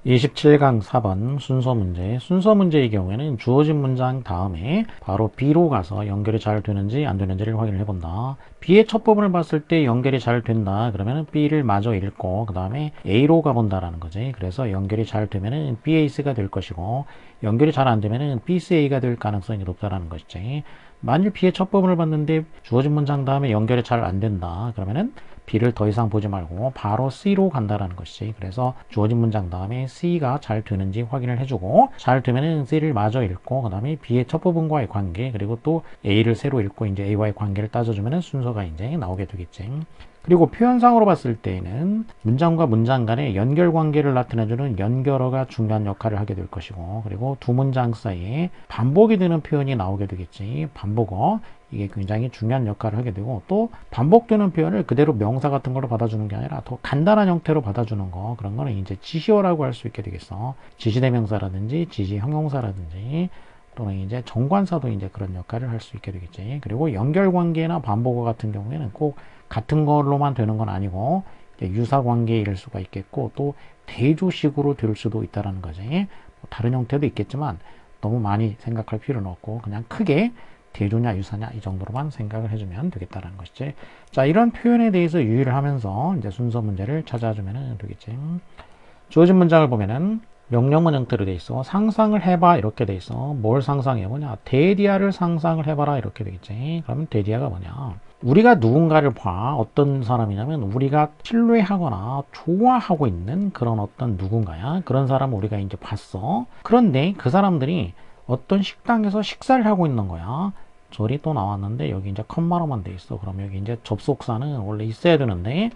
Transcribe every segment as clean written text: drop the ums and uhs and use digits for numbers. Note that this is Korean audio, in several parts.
27강 4번 순서 문제. 순서 문제의 경우에는 주어진 문장 다음에 바로 B로 가서 연결이 잘 되는지 안 되는지를 확인을 해본다. B의 첫 부분을 봤을 때 연결이 잘 된다. 그러면은 B를 마저 읽고 그 다음에 A로 가본다라는 거지. 그래서 연결이 잘 되면은 BAC가 될 것이고 연결이 잘 안 되면은 BCA가 될 가능성이 높다라는 것이지. 만일 B의 첫 부분을 봤는데 주어진 문장 다음에 연결이 잘 안 된다. 그러면은 B를 더 이상 보지 말고 바로 C로 간다라는 것이지. 그래서 주어진 문장 다음에 C가 잘 되는지 확인을 해주고 잘 되면은 C를 마저 읽고 그 다음에 B의 첫 부분과의 관계 그리고 또 A를 새로 읽고 이제 A와의 관계를 따져주면은 순서가 이제 나오게 되겠지. 그리고 표현상으로 봤을 때에는 문장과 문장 간의 연결 관계를 나타내주는 연결어가 중요한 역할을 하게 될 것이고 그리고 두 문장 사이에 반복이 되는 표현이 나오게 되겠지. 반복어 이게 굉장히 중요한 역할을 하게 되고 또 반복되는 표현을 그대로 명사 같은 걸로 받아주는 게 아니라 더 간단한 형태로 받아주는 거 그런 거는 이제 지시어라고 할 수 있게 되겠어. 지시대명사라든지 지시형용사라든지 또는 이제 정관사도 이제 그런 역할을 할 수 있게 되겠지. 그리고 연결관계나 반복어 같은 경우에는 꼭 같은 걸로만 되는 건 아니고 유사관계일 수가 있겠고 또 대조식으로 될 수도 있다는 거지. 뭐 다른 형태도 있겠지만 너무 많이 생각할 필요는 없고 그냥 크게 대조냐 유사냐 이 정도로만 생각을 해주면 되겠다는 것이지. 자, 이런 표현에 대해서 유의를 하면서 이제 순서 문제를 찾아주면 되겠지. 주어진 문장을 보면은 명령문 형태로 돼 있어. 상상을 해봐 이렇게 돼 있어. 뭘 상상해 보냐? 데디아를 상상을 해봐라 이렇게 되겠지. 그러면 데디아가 뭐냐? 우리가 누군가를 봐. 어떤 사람이냐면 우리가 신뢰하거나 좋아하고 있는 그런 어떤 누군가야. 그런 사람을 우리가 이제 봤어. 그런데 그 사람들이 어떤 식당에서 식사를 하고 있는 거야. 절이 또 나왔는데 여기 이제 컴마로만 돼 있어. 그럼 여기 이제 접속사는 원래 있어야 되는데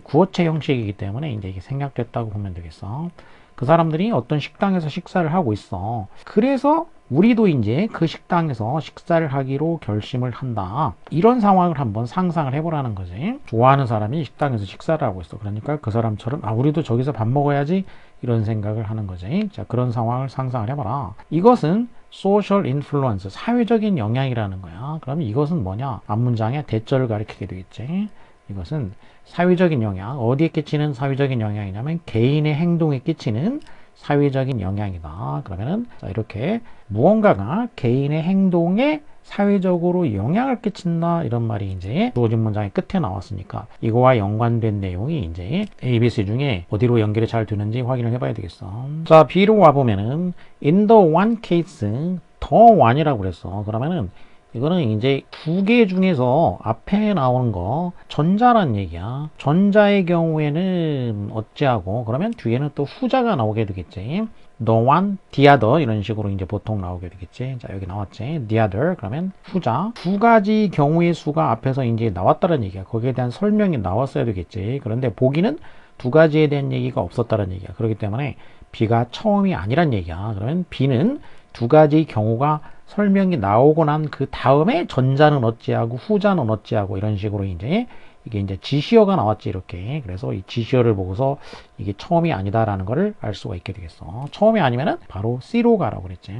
구어체 형식이기 때문에 이제 이게 생략됐다고 보면 되겠어. 그 사람들이 어떤 식당에서 식사를 하고 있어. 그래서 우리도 이제 그 식당에서 식사를 하기로 결심을 한다. 이런 상황을 한번 상상을 해보라는 거지. 좋아하는 사람이 식당에서 식사를 하고 있어. 그러니까 그 사람처럼 우리도 저기서 밥 먹어야지 이런 생각을 하는 거지. 자, 그런 상황을 상상을 해봐라. 이것은 social influence, 사회적인 영향이라는 거야. 그럼 이것은 뭐냐? 앞문장의 대절을 가리키게 되겠지. 이것은 사회적인 영향, 어디에 끼치는 사회적인 영향이냐면 개인의 행동에 끼치는 사회적인 영향이다. 그러면은 자, 이렇게 무언가가 개인의 행동에 사회적으로 영향을 끼친다 이런 말이 이제 주어진 문장의 끝에 나왔으니까 이거와 연관된 내용이 이제 ABC 중에 어디로 연결이 잘 되는지 확인을 해봐야 되겠어. 자, B로 와보면은 in the one case 더 one이라고 그랬어. 그러면은 이거는 이제 두 개 중에서 앞에 나오는 거 전자란 얘기야. 전자의 경우에는 어찌하고 그러면 뒤에는 또 후자가 나오게 되겠지. The one, the other 이런 식으로 이제 보통 나오게 되겠지. 자, 여기 나왔지. The other 그러면 후자. 두 가지 경우의 수가 앞에서 이제 나왔다는 얘기야. 거기에 대한 설명이 나왔어야 되겠지. 그런데 보기는 두 가지에 대한 얘기가 없었다는 얘기야. 그렇기 때문에 B가 처음이 아니란 얘기야. 그러면 B는 두 가지 경우가 설명이 나오고 난 그 다음에 전자는 어찌하고 후자는 어찌하고 이런 식으로 이제 이게 이제 지시어가 나왔지 이렇게. 그래서 이 지시어를 보고서 이게 처음이 아니다라는 거를 알 수가 있게 되겠어. 처음이 아니면은 바로 C로 가라고 그랬지.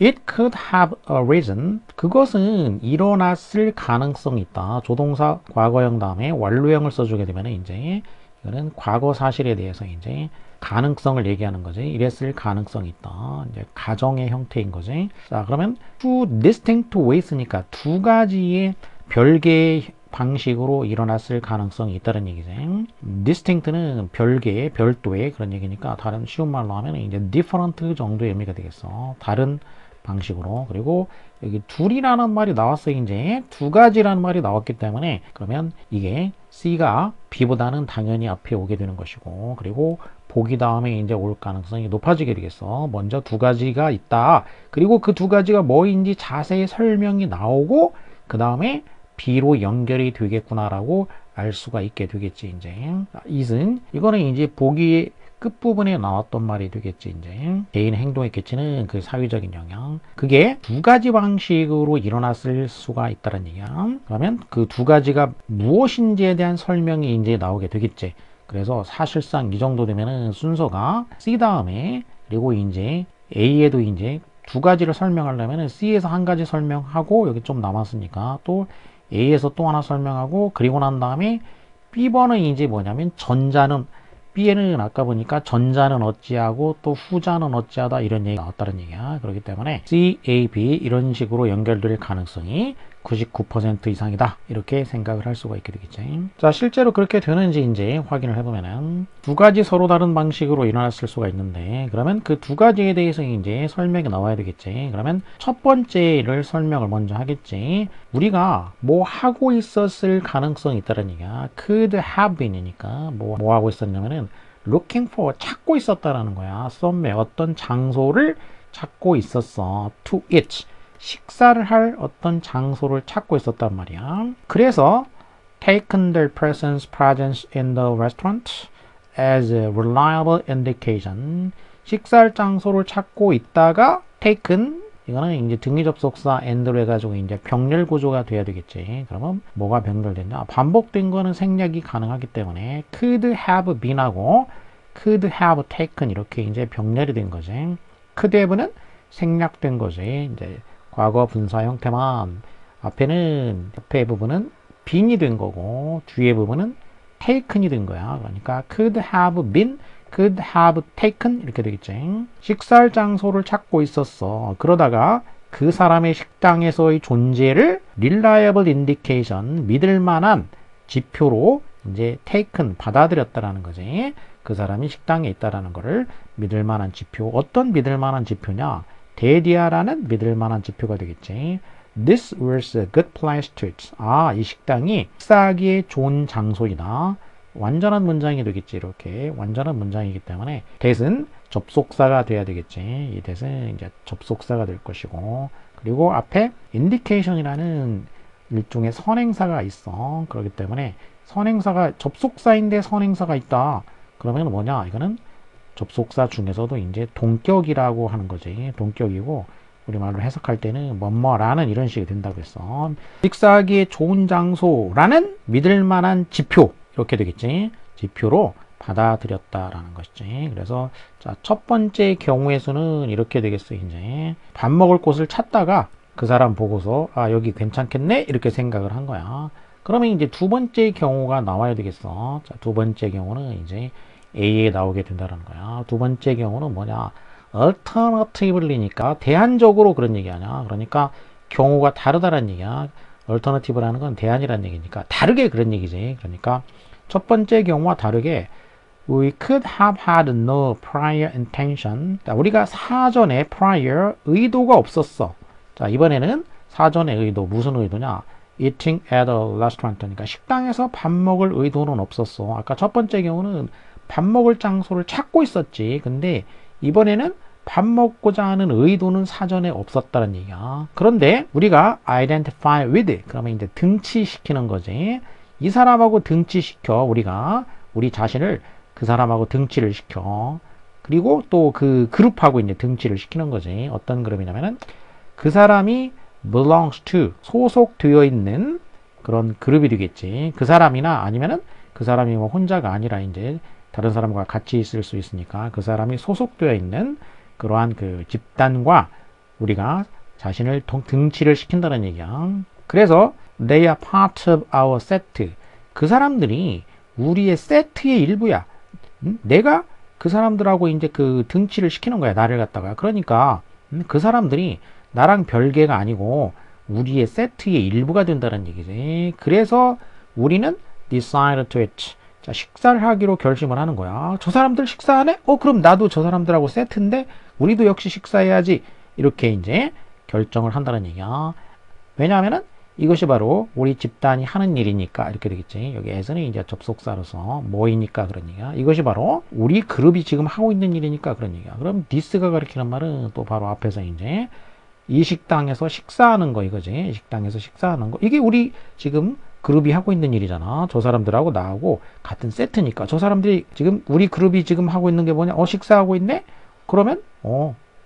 It could have a reason. 그것은 일어났을 가능성이 있다. 조동사 과거형 다음에 완료형을 써주게 되면 이제 이거는 과거 사실에 대해서 이제 가능성을 얘기하는 거지. 이랬을 가능성이 있다. 이제 가정의 형태인 거지. 자, 그러면 two distinct ways니까 두 가지의 별개의 방식으로 일어났을 가능성이 있다는 얘기지. distinct는 별개의, 별도의 그런 얘기니까 다른 쉬운 말로 하면 이제 different 정도의 의미가 되겠어. 다른 방식으로. 그리고 여기 둘이라는 말이 나왔어요. 이제 두 가지라는 말이 나왔기 때문에 그러면 이게 C가 B보다는 당연히 앞에 오게 되는 것이고 그리고 보기 다음에 이제 올 가능성이 높아지게 되겠어. 먼저 두 가지가 있다. 그리고 그 두 가지가 뭐인지 자세히 설명이 나오고 그 다음에 B로 연결이 되겠구나라고 알 수가 있게 되겠지. 이제 it은 이거는 이제 보기 끝부분에 나왔던 말이 되겠지. 이제 개인 행동에 끼치는 그 사회적인 영향 그게 두 가지 방식으로 일어났을 수가 있다는 얘기야. 그러면 그 두 가지가 무엇인지에 대한 설명이 이제 나오게 되겠지. 그래서 사실상 이 정도 되면은 순서가 C 다음에 그리고 이제 A에도 이제 두 가지를 설명하려면 C에서 한 가지 설명하고 여기 좀 남았으니까 또 A에서 또 하나 설명하고 그리고 난 다음에 B번은 이제 뭐냐면 전자는 B에는 아까 보니까 전자는 어찌하고 또 후자는 어찌하다 이런 얘기가 나왔다는 얘기야. 그렇기 때문에 C, A, B 이런 식으로 연결될 가능성이 99% 이상이다. 이렇게 생각을 할 수가 있게 되겠지. 자, 실제로 그렇게 되는지 이제 확인을 해보면은 두 가지 서로 다른 방식으로 일어났을 수가 있는데, 그러면 그 두 가지에 대해서 이제 설명이 나와야 되겠지. 그러면 첫 번째를 설명을 먼저 하겠지. 우리가 뭐 하고 있었을 가능성이 있다는 얘기야. could have been이니까 뭐 하고 있었냐면은 looking for 찾고 있었다라는 거야. somewhere 어떤 장소를 찾고 있었어. to eat 식사를 할 어떤 장소를 찾고 있었단 말이야. 그래서 taken their presence in the restaurant as a reliable indication. 식사할 장소를 찾고 있다가 taken 이거는 이제 등위 접속사 and로 해가지고 이제 병렬 구조가 돼야 되겠지. 그러면 뭐가 병렬됐냐? 반복된 거는 생략이 가능하기 때문에 could have been하고 could have taken 이렇게 이제 병렬이 된 거지. could have는 생략된 거지. 이제 과거 분사 형태만 앞에는 옆에 부분은 been이 된 거고 뒤에 부분은 taken이 된 거야. 그러니까 could have been, could have taken 이렇게 되겠지. 식사할 장소를 찾고 있었어. 그러다가 그 사람의 식당에서의 존재를 reliable indication, 믿을 만한 지표로 이제 taken, 받아들였다라는 거지. 그 사람이 식당에 있다라는 거를 믿을 만한 지표. 어떤 믿을 만한 지표냐? 데디아라는 믿을 만한 지표가 되겠지. This was a good place to eat. 아, 이 식당이 식사하기에 좋은 장소이다. 완전한 문장이 되겠지. 이렇게 완전한 문장이기 때문에 that은 접속사가 돼야 되겠지. 이 that은 이제 접속사가 될 것이고, 그리고 앞에 indication이라는 일종의 선행사가 있어. 그렇기 때문에 선행사가 접속사인데 선행사가 있다. 그러면 뭐냐? 이거는 접속사 중에서도 이제 동격이라고 하는 거지. 동격이고 우리말로 해석할 때는 뭐뭐라는 이런 식이 된다고 했어. 식사하기에 좋은 장소라는 믿을 만한 지표 이렇게 되겠지. 지표로 받아들였다라는 것이지. 그래서 자, 첫 번째 경우의 수는 이렇게 되겠어. 이제 밥 먹을 곳을 찾다가 그 사람 보고서 아 여기 괜찮겠네 이렇게 생각을 한 거야. 그러면 이제 두 번째 경우가 나와야 되겠어. 자, 두 번째 경우는 이제 A에 나오게 된다는 거야. 두 번째 경우는 뭐냐? alternatively니까 대안적으로 그런 얘기 아니야. 그러니까 경우가 다르다는 얘기야. alternative라는 건 대안이라는 얘기니까 다르게 그런 얘기지. 그러니까 첫 번째 경우와 다르게 we could have had no prior intention. 자, 우리가 사전에 prior 의도가 없었어. 자, 이번에는 사전의 의도 무슨 의도냐? eating at a restaurant. 그러니까 식당에서 밥 먹을 의도는 없었어. 아까 첫 번째 경우는 밥 먹을 장소를 찾고 있었지. 근데 이번에는 밥 먹고자 하는 의도는 사전에 없었다는 얘기야. 그런데 우리가 identify with 그러면 이제 등치시키는 거지. 이 사람하고 등치시켜. 우리가 우리 자신을 그 사람하고 등치를 시켜. 그리고 또 그 그룹하고 이제 등치를 시키는 거지. 어떤 그룹이냐면은 그 사람이 belongs to 소속되어 있는 그런 그룹이 되겠지. 그 사람이나 아니면은 그 사람이 뭐 혼자가 아니라 이제 다른 사람과 같이 있을 수 있으니까 그 사람이 소속되어 있는 그러한 그 집단과 우리가 자신을 등치를 시킨다는 얘기야. 그래서 they are part of our set. 그 사람들이 우리의 세트의 일부야. 내가 그 사람들하고 이제 그 등치를 시키는 거야. 나를 갖다가. 그러니까 그 사람들이 나랑 별개가 아니고 우리의 세트의 일부가 된다는 얘기지. 그래서 우리는 decide to eat. 자, 식사를 하기로 결심을 하는 거야. 저 사람들 식사하네? 그럼 나도 저 사람들하고 세트인데 우리도 역시 식사해야지. 이렇게 이제 결정을 한다는 얘기야. 왜냐하면은 이것이 바로 우리 집단이 하는 일이니까 이렇게 되겠지. 여기 에서는 이제 접속사로서 뭐이니까 그런 얘기야. 이것이 바로 우리 그룹이 지금 하고 있는 일이니까 그런 얘기야. 그럼 this가 가리키는 말은 또 바로 앞에서 이제 이 식당에서 식사하는 거 이거지. 식당에서 식사하는 거. 이게 우리 지금 그룹이 하고 있는 일이잖아. 저 사람들하고 나하고 같은 세트니까. 저 사람들이 지금 우리 그룹이 지금 하고 있는 게 뭐냐? 식사하고 있네? 그러면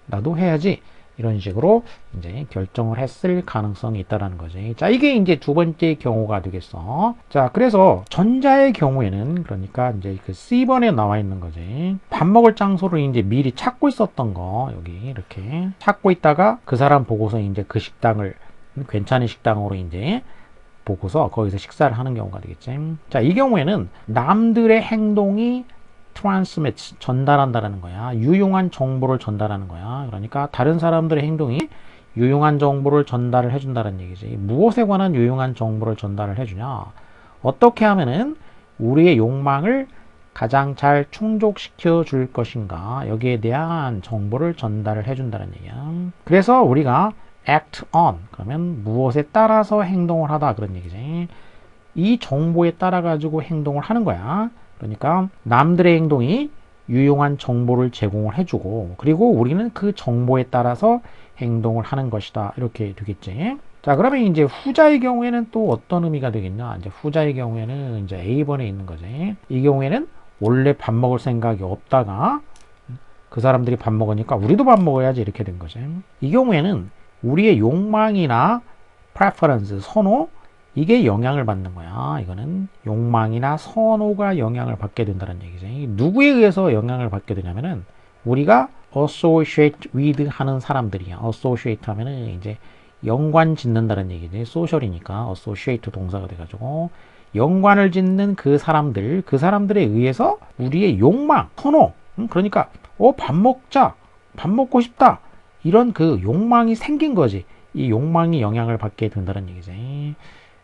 나도 해야지. 이런 식으로 이제 결정을 했을 가능성이 있다라는 거지. 자, 이게 이제 두 번째 경우가 되겠어. 자, 그래서 전자의 경우에는 그러니까 이제 그 C번에 나와 있는 거지. 밥 먹을 장소를 이제 미리 찾고 있었던 거 여기 이렇게 찾고 있다가 그 사람 보고서 이제 그 식당을 괜찮은 식당으로 이제 보고서 거기서 식사를 하는 경우가 되겠지. 자, 이 경우에는 남들의 행동이 transmits, 전달한다라는 거야. 유용한 정보를 전달하는 거야. 그러니까 다른 사람들의 행동이 유용한 정보를 전달을 해준다는 얘기지. 무엇에 관한 유용한 정보를 전달을 해주냐? 어떻게 하면은 우리의 욕망을 가장 잘 충족시켜 줄 것인가? 여기에 대한 정보를 전달을 해준다는 얘기야. 그래서 우리가 act on, 그러면 무엇에 따라서 행동을 하다 그런 얘기지. 이 정보에 따라 가지고 행동을 하는 거야. 그러니까 남들의 행동이 유용한 정보를 제공을 해주고, 그리고 우리는 그 정보에 따라서 행동을 하는 것이다. 이렇게 되겠지. 자, 그러면 이제 후자의 경우에는 또 어떤 의미가 되겠냐? 이제 후자의 경우에는 이제 A번에 있는 거지. 이 경우에는 원래 밥 먹을 생각이 없다가 그 사람들이 밥 먹으니까 우리도 밥 먹어야지 이렇게 된 거지. 이 경우에는 우리의 욕망이나 preference, 선호, 이게 영향을 받는 거야. 이거는 욕망이나 선호가 영향을 받게 된다는 얘기지. 누구에 의해서 영향을 받게 되냐면은 우리가 associate with 하는 사람들이야. associate 하면은 이제 연관 짓는다는 얘기지. social이니까 associate 동사가 돼가지고 연관을 짓는 그 사람들, 그 사람들에 의해서 우리의 욕망, 선호, 그러니까 밥 먹자, 밥 먹고 싶다, 이런 그 욕망이 생긴 거지. 이 욕망이 영향을 받게 된다는 얘기지.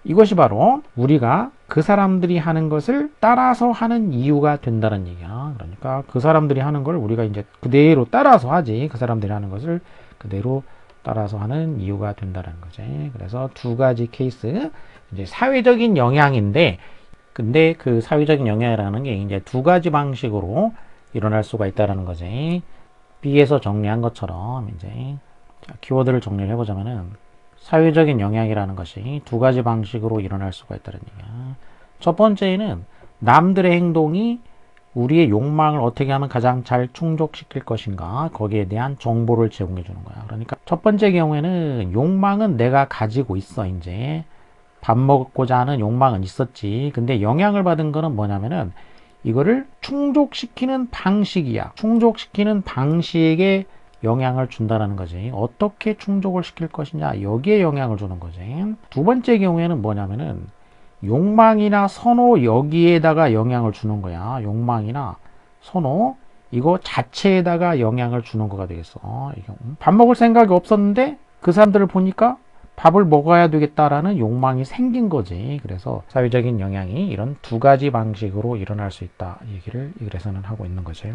이것이 바로 우리가 그 사람들이 하는 것을 따라서 하는 이유가 된다는 얘기야. 그러니까 그 사람들이 하는 걸 우리가 이제 그대로 따라서 하지. 그 사람들이 하는 것을 그대로 따라서 하는 이유가 된다는 거지. 그래서 두 가지 케이스, 이제 사회적인 영향인데, 근데 그 사회적인 영향이라는 게 이제 두 가지 방식으로 일어날 수가 있다는 거지. B에서 정리한 것처럼 이제 키워드를 정리를 해보자면은 사회적인 영향이라는 것이 두 가지 방식으로 일어날 수가 있다는 얘기야. 첫 번째는 남들의 행동이 우리의 욕망을 어떻게 하면 가장 잘 충족시킬 것인가, 거기에 대한 정보를 제공해 주는 거야. 그러니까 첫 번째 경우에는 욕망은 내가 가지고 있어. 이제 밥 먹고자 하는 욕망은 있었지. 근데 영향을 받은 거는 뭐냐면은 이거를 충족시키는 방식이야. 충족시키는 방식에 영향을 준다는 거지. 어떻게 충족을 시킬 것이냐, 여기에 영향을 주는 거지. 두 번째 경우에는 뭐냐면은 욕망이나 선호, 여기에다가 영향을 주는 거야. 욕망이나 선호, 이거 자체에다가 영향을 주는 거가 되겠어. 밥 먹을 생각이 없었는데 그 사람들을 보니까 밥을 먹어야 되겠다라는 욕망이 생긴 거지. 그래서 사회적인 영향이 이런 두 가지 방식으로 일어날 수 있다, 얘기를 이 글에서는 하고 있는 거죠.